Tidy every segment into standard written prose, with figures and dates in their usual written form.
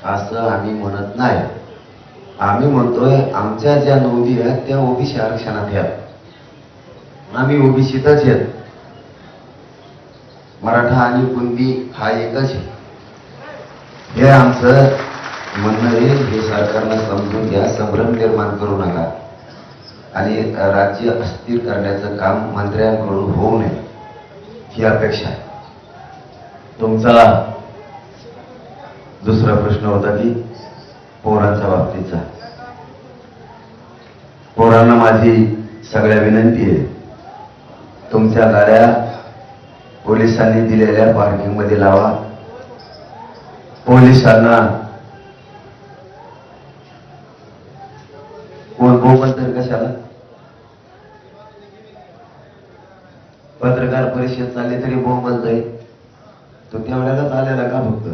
असं आम्ही म्हणत नाही. आम्ही म्हणतोय आमच्या ज्या नोंदी आहेत त्या ओबीसी आरक्षणात घ्या. आम्ही ओबीसीतच आहेत. मराठा आणि कुणबी हा एकच आहे. हे आमचं म्हणणं आहे. हे सरकारनं समजून घ्या. संभ्रम निर्माण करू नका आणि राज्य अस्थिर करण्याचं काम मंत्र्यांकडून होऊ नये ही अपेक्षा आहे. तुमचा दुसरा प्रश्न होता की पोरांच्या बाबतीचा. पोरांना माझी सगळ्या विनंती आहे, तुमच्या गाड्या पोलिसांनी दिलेल्या पार्किंग मध्ये लावा. पोलिसांना कोण बोलत तर कशाला? पत्रकार परिषद चालली तरी बोंबलतोय. तो तेवढ्यालाच आलेला का फक्त?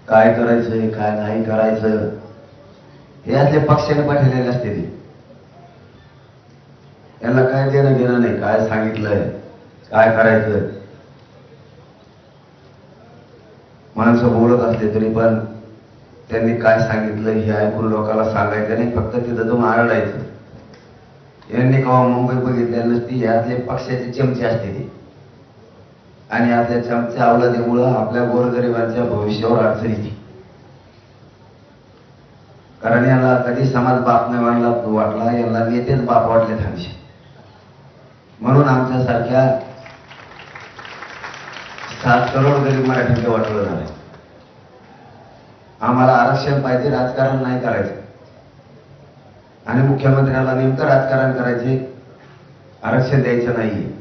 काय करायचंय काय नाही करायचं हे असले पक्षाने पाठवलेले असते. ते यांना काय देणं घेणं नाही. काय सांगितलंय काय करायचं. माणसं बोलत असले तरी पण त्यांनी काय सांगितलं हे ऐकून लोकांना सांगायचं नाही. फक्त तिथं जाऊन आरडायचं. यांनी केव्हा मुंबई बघितलेली नसती. यातले पक्षाचे चमचे असते ते आणि आपल्या चमच्या अवलादीमुळं आपल्या गोरगरिबांच्या भविष्यावर अडचण येते. कारण यांना कधी समाज बाप नाही वाटला. यांना नेतेच बाप वाटले हमेशा. म्हणून आमच्यासारख्या 7 करोड गरीब मराठ्यांचे वाटलं झालं. आम्हाला आरक्षण पाहिजे. राजकारण नाही करायचं आणि मुख्यमंत्र्याला नेमकं राजकारण करायचे. आरक्षण द्यायचं नाहीये.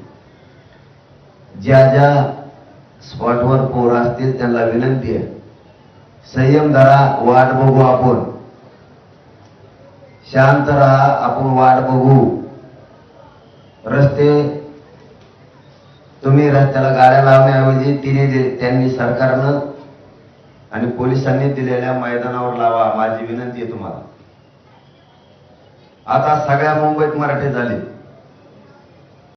ज्या ज्या स्पॉटवर पोरं असतील त्यांना विनंती आहे, संयम धरा. वाट बघू आपण. शांत राहा. आपण वाट बघू. रस्ते तुम्ही रस्त्याला गाड्या लावण्याऐवजी त्यांनी सरकारनं आणि पोलिसांनी दिलेल्या मैदानावर लावा. माझी विनंती आहे तुम्हाला. आता सगळ्या मुंबईत मराठी झाले.